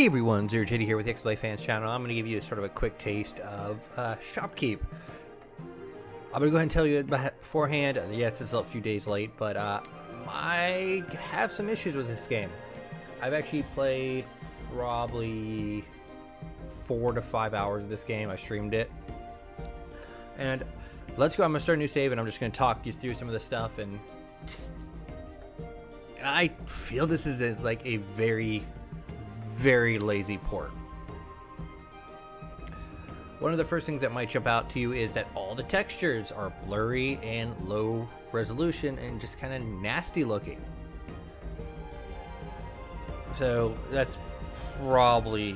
Hey everyone, Zero JD here with the XBLA Fans channel. I'm going to give you sort of a quick taste of Shoppe Keep. I'm going to go ahead and tell you beforehand, yes, it's a few days late, but I have some issues with this game. I've actually played probably 4 to 5 hours of this game. I streamed it. And let's go. I'm going to start a new save and I'm just going to talk you through some of the stuff. And I feel this is like a very lazy port. One of the first things that might jump out to you is that all the textures are blurry and low resolution and just kind of nasty looking. So that's probably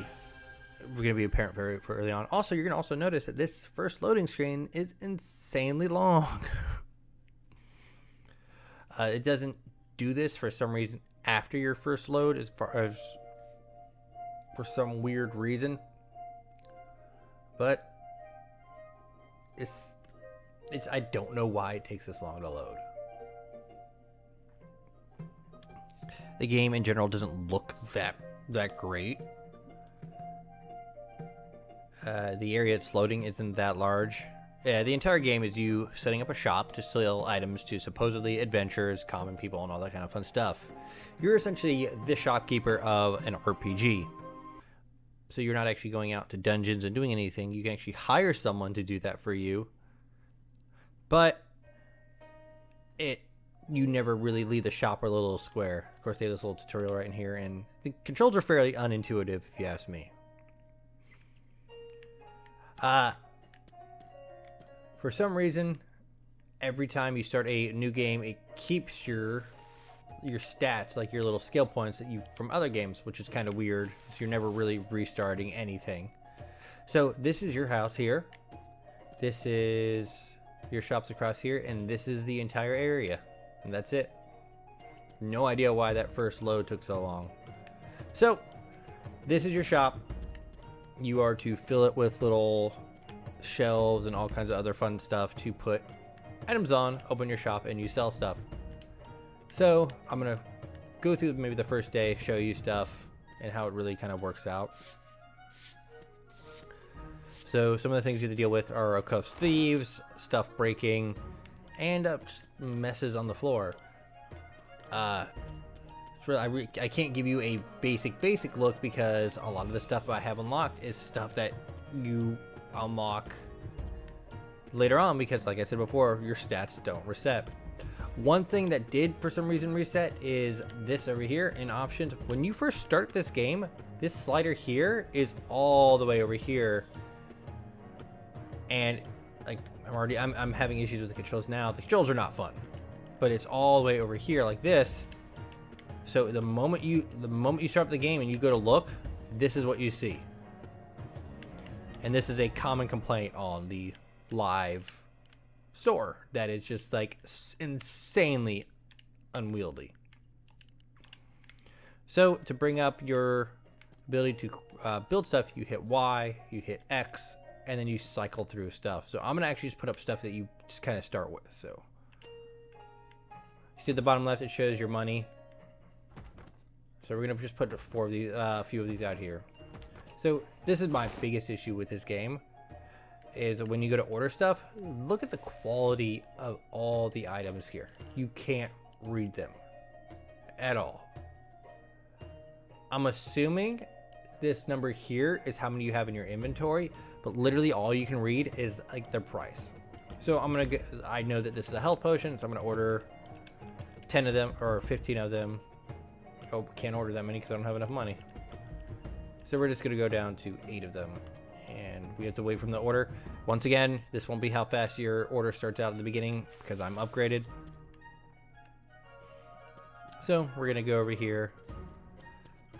going to be apparent very early on. Also, you're going to also notice that this first loading screen is insanely long. It doesn't do this for some reason after your first load, as far as for some weird reason, but it's I don't know why it takes this long to load. The game in general doesn't look that great. The area it's loading isn't that large. The entire game is you setting up a shop to sell items to supposedly adventurers, common people, and all that kind of fun stuff. You're essentially the shopkeeper of an RPG. So you're not actually going out to dungeons and doing anything. You can actually hire someone to do that for you. But you never really leave the shop or the little square. Of course, they have this little tutorial right in here, and the controls are fairly unintuitive, if you ask me. For some reason, every time you start a new game, it keeps your stats, like your little skill points that you from other games, which is kind of weird. So you're never really restarting anything. So this is your house here. This is your shops across here, and this is the entire area, and that's it. No idea why that first load took so long. So this is your shop. You are to fill it with little shelves and all kinds of other fun stuff to put items on, open your shop, and you sell stuff. So I'm gonna go through maybe the first day, show you stuff and how it really kind of works out. So some of the things you have to deal with are, of course, thieves, stuff breaking, and messes on the floor. I can't give you a basic look because a lot of the stuff I have unlocked is stuff that you unlock later on because, like I said before, your stats don't reset. One thing that did for some reason reset is this over here in options. When you first start this game, this slider here is all the way over here, and like I'm having issues with the controls now. The controls are not fun, but it's all the way over here like this. So the moment you start the game and you go to look, this is what you see. And this is a common complaint on the live store, that it's just like insanely unwieldy. So to bring up your ability to build stuff, you hit Y, you hit X, and then you cycle through stuff. So I'm gonna actually just put up stuff that you just kind of start with. So you see at the bottom left, it shows your money. So we're gonna just put a few of these out here. So this is my biggest issue with this game, is when you go to order stuff, look at the quality of all the items here. You can't read them at all. I'm assuming this number here is how many you have in your inventory, but literally all you can read is like their price. So I know that this is a health potion, so I'm gonna order 10 of them or 15 of them. Oh, can't order that many because I don't have enough money. So we're just gonna go down to 8 of them, and we have to wait from the order. Once again, this won't be how fast your order starts out at the beginning because I'm upgraded. So we're gonna go over here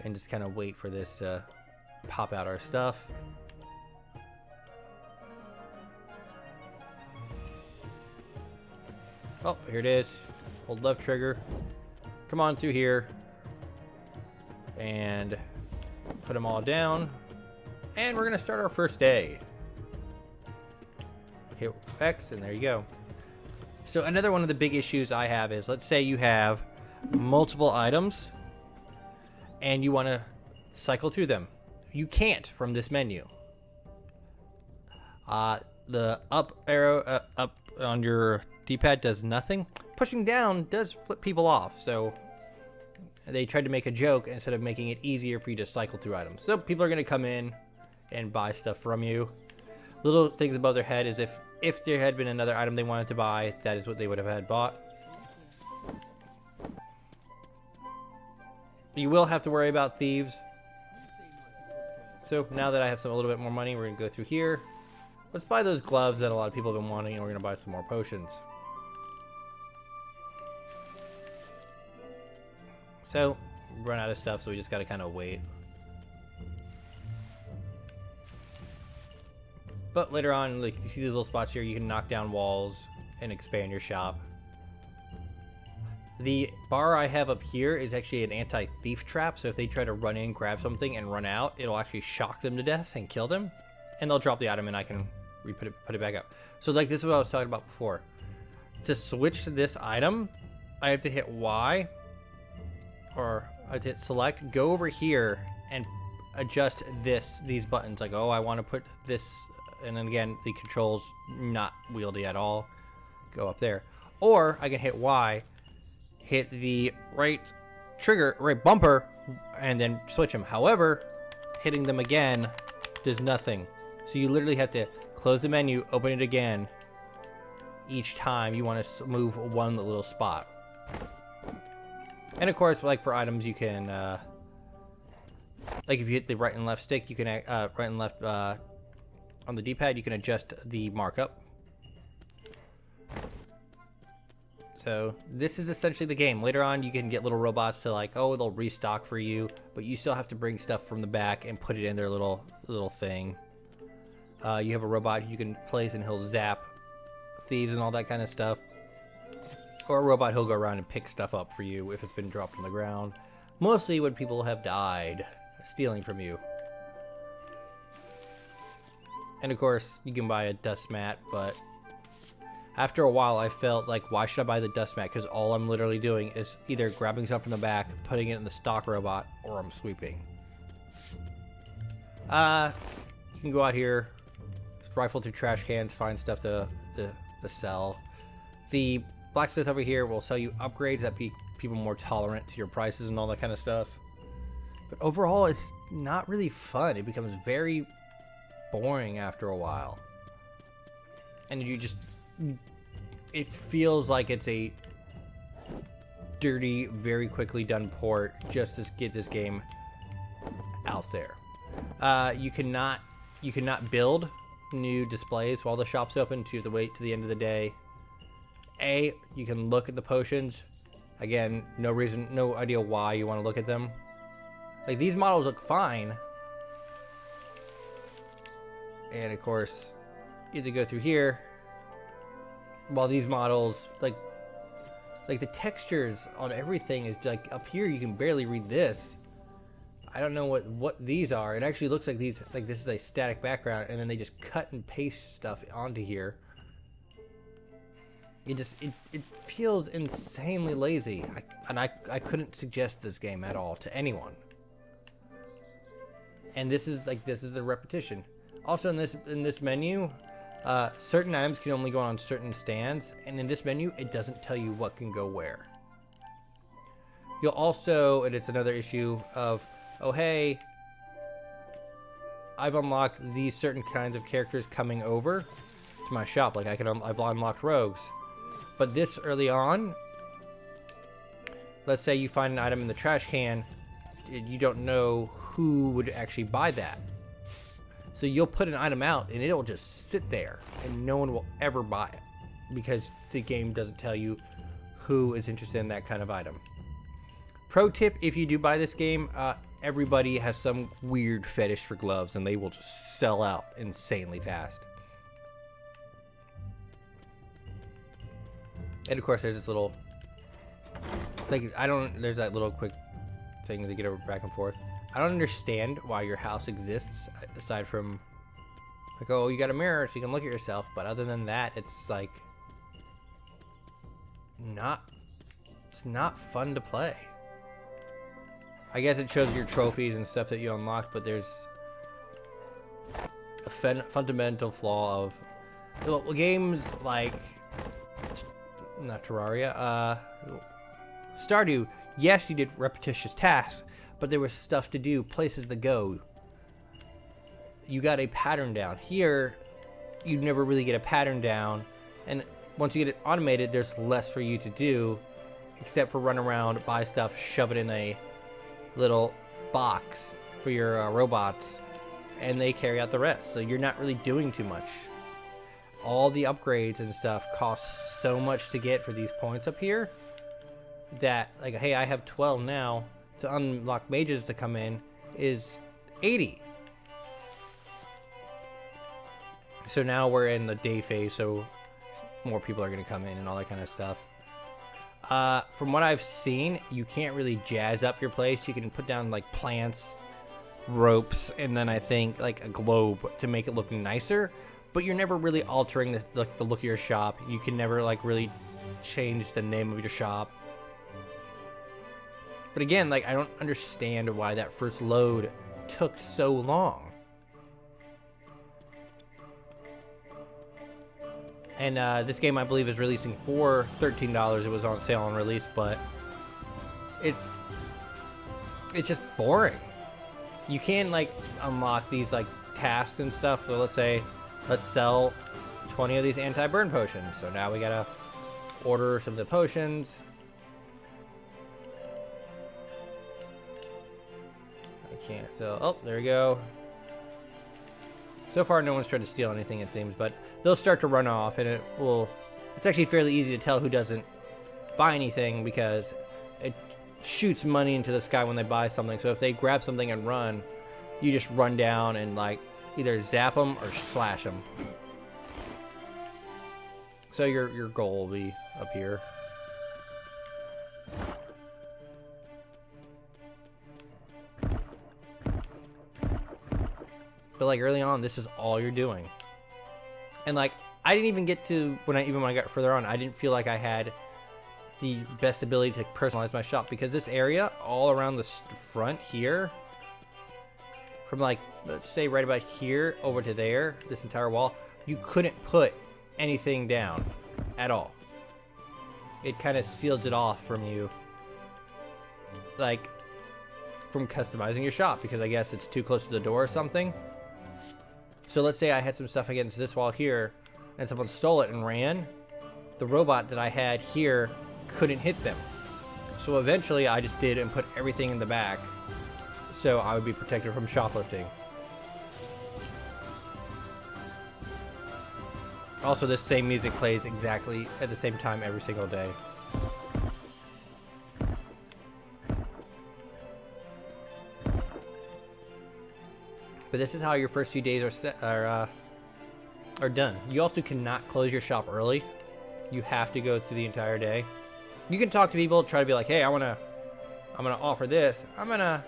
and just kind of wait for this to pop out our stuff. Oh, here it is. Hold left trigger. Come on through here and put them all down, and we're gonna start our first day. Hit X, and there you go. So another one of the big issues I have is, let's say you have multiple items and you want to cycle through them. You can't from this menu. The up arrow up on your D-pad does nothing. Pushing down does flip people off, so they tried to make a joke instead of making it easier for you to cycle through items. So people are going to come in and buy stuff from you. Little things above their head is if there had been another item they wanted to buy, that is what they would have had bought. You will have to worry about thieves. So now that I have a little bit more money, we're going to go through here. Let's buy those gloves that a lot of people have been wanting, and we're going to buy some more potions. So, we run out of stuff, so we just got to kind of wait. But later on, like you see these little spots here, you can knock down walls and expand your shop. The bar I have up here is actually an anti-thief trap, so if they try to run in, grab something, and run out, it'll actually shock them to death and kill them. And they'll drop the item and I can put it back up. So like this is what I was talking about before. To switch to this item, I have to hit Y, or I have to hit select, go over here, and adjust these buttons. Like, oh, I want to put this, and then again, the controls not wieldy at all. Go up there. Or I can hit Y, hit the right bumper, and then switch them. However, hitting them again does nothing. So you literally have to close the menu, open it again each time you want to move one little spot. And of course, like for items, you can, like if you hit the right and left stick, you can, right and left on the D-pad, you can adjust the markup. So this is essentially the game. Later on, you can get little robots to like, oh, they'll restock for you, but you still have to bring stuff from the back and put it in their little thing. You have a robot you can place and he'll zap thieves and all that kind of stuff. Or a robot who'll go around and pick stuff up for you if it's been dropped on the ground. Mostly when people have died stealing from you. And of course, you can buy a dust mat, but after a while I felt like, why should I buy the dust mat? Because all I'm literally doing is either grabbing stuff from the back, putting it in the stock robot, or I'm sweeping. You can go out here, rifle through trash cans, find stuff to sell. The blacksmith over here will sell you upgrades that make people more tolerant to your prices and all that kind of stuff. But overall, it's not really fun. It becomes very boring after a while. And it feels like it's a dirty, very quickly done port just to get this game out there. You cannot build new displays while the shop's open. So you have to wait to the end of the day. You can look at the potions. Again, no idea why you want to look at them. Like, these models look fine. And of course, you have to go through here. While these models, like the textures on everything is like, up here you can barely read this. I don't know what these are. It actually looks like this is a static background, and then they just cut and paste stuff onto here. It feels insanely lazy. I couldn't suggest this game at all to anyone. And this is the repetition. Also in this menu, certain items can only go on certain stands, and in this menu it doesn't tell you what can go where. You'll also, and it's another issue of, oh hey, I've unlocked these certain kinds of characters coming over to my shop. Like I've unlocked rogues. But this early on, let's say you find an item in the trash can, you don't know who would actually buy that. So you'll put an item out and it'll just sit there and no one will ever buy it because the game doesn't tell you who is interested in that kind of item. Pro tip, if you do buy this game, everybody has some weird fetish for gloves and they will just sell out insanely fast. And of course there's this little, like, there's that little quick thing to get over back and forth. I don't understand why your house exists aside from like, oh, you got a mirror so you can look at yourself, but other than that, it's like it's not fun to play. I guess it shows your trophies and stuff that you unlocked, but there's fundamental flaw of games like not Terraria, Stardew. Yes, you did repetitious tasks, but there was stuff to do, places to go. You got a pattern down. Here, you never really get a pattern down, and once you get it automated, there's less for you to do, except for run around, buy stuff, shove it in a little box for your robots, and they carry out the rest. So you're not really doing too much. All the upgrades and stuff cost so much to get for these points up here that, like, hey, I have 12 now. To unlock mages to come in is 80. So now we're in the day phase, so more people are going to come in and all that kind of stuff. From what I've seen, you can't really jazz up your place. You can put down like plants, ropes, and then I think like a globe to make it look nicer. But you're never really altering the look of your shop. You can never like really change the name of your shop. But again, like, I don't understand why that first load took so long. And this game, I believe, is releasing for $13. It was on sale on release, but it's just boring. You can like unlock these like tasks and stuff. So let's say, let's sell 20 of these anti-burn potions. So now we gotta order some of the potions. I can't sell. Oh, there we go. So far, no one's tried to steal anything, it seems, but they'll start to run off, and it's actually fairly easy to tell who doesn't buy anything because it shoots money into the sky when they buy something. So if they grab something and run, you just run down and like either zap them or slash them. So your goal will be up here. But like early on, this is all you're doing. And like, I didn't even get to, when I got further on, I didn't feel like I had the best ability to personalize my shop, because this area all around the front here, from like, let's say right about here over to there, this entire wall, you couldn't put anything down at all. It kind of seals it off from you, like, from customizing your shop, because I guess it's too close to the door or something. So let's say I had some stuff against this wall here, and someone stole it and ran. The robot that I had here couldn't hit them. So eventually I just did and put everything in the back, so I would be protected from shoplifting. Also, this same music plays exactly at the same time every single day. But this is how your first few days are done. You also cannot close your shop early. You have to go through the entire day. You can talk to people, try to be like, hey, I'm gonna offer this. I'm gonna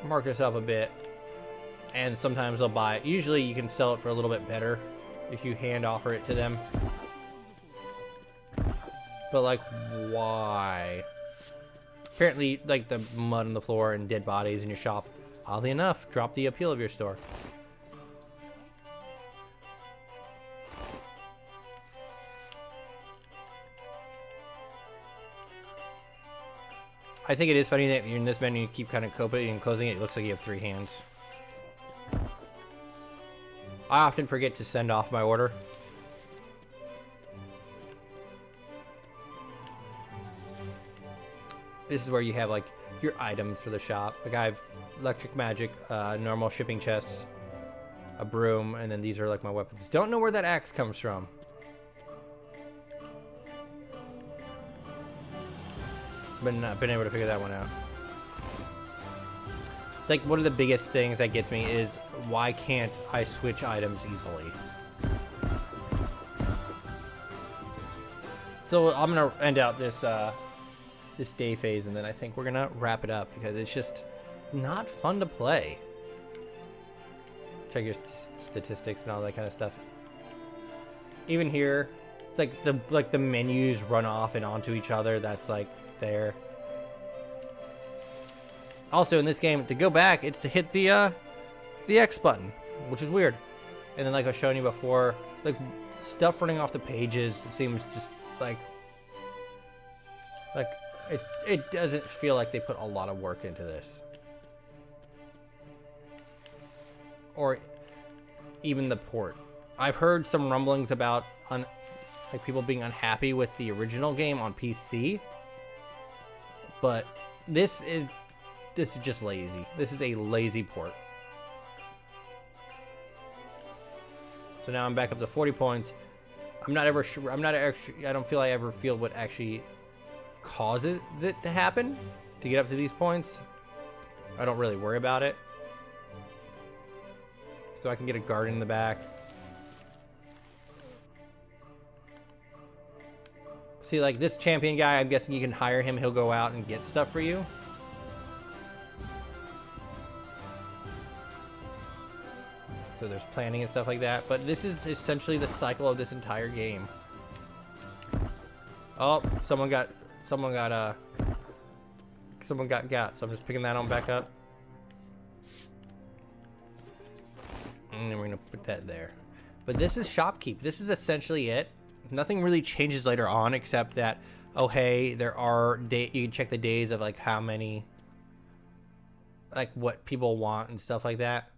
mark this up a bit. And sometimes they'll buy it. Usually you can sell it for a little bit better if you hand offer it to them. But like, why? Apparently, like, the mud on the floor and dead bodies in your shop, oddly enough, drop the appeal of your store. I think it is funny that you're in this menu, you keep kind of opening and closing it. It looks like you have 3 hands. I often forget to send off my order. This is where you have like your items for the shop. Like I have electric magic, normal shipping chests, a broom, and then these are like my weapons. Don't know where that axe comes from. But not been able to figure that one out. Like, one of the biggest things that gets me is why can't I switch items easily? So I'm gonna end out this this day phase, and then I think we're gonna wrap it up because it's just not fun to play. Check your statistics and all that kind of stuff. Even here, it's like the menus run off and onto each other. That's like there. Also in this game, to go back, it's to hit the the X button, which is weird. And then like I was showing you before, like stuff running off the pages seems just like it doesn't feel like they put a lot of work into this. Or even the port. I've heard some rumblings about like people being unhappy with the original game on PC, but this is just lazy. This is a lazy port. So now I'm back up to 40 points. I'm not ever sure. I don't feel I ever feel what actually causes it to happen to get up to these points. I don't really worry about it. So I can get a garden in the back. See, like this champion guy, I'm guessing you can hire him. He'll go out and get stuff for you. So there's planning and stuff like that. But this is essentially the cycle of this entire game. Oh, someone got so I'm just picking that on back up. And then we're gonna put that there. But this is Shoppe Keep. This is essentially it. Nothing really changes later on except that, oh hey, there are you can check the days of like how many, like what people want and stuff like that.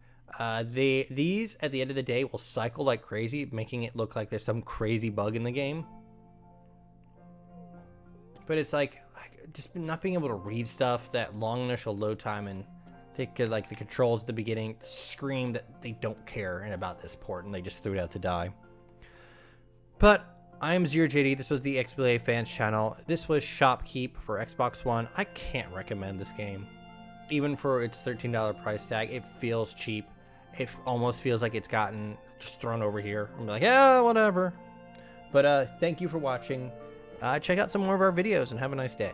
These at the end of the day will cycle like crazy, making it look like there's some crazy bug in the game. But it's like just not being able to read stuff, that long initial load time, and like the controls at the beginning scream that they don't care about this port and they just threw it out to die. But I am ZeroJD. This was the XBLA Fans channel. This was Shoppe Keep for Xbox One. I can't recommend this game. Even for its $13 price tag, it feels cheap. It almost feels like it's gotten just thrown over here. I'm like, yeah, whatever. But thank you for watching. Check out some more of our videos and have a nice day.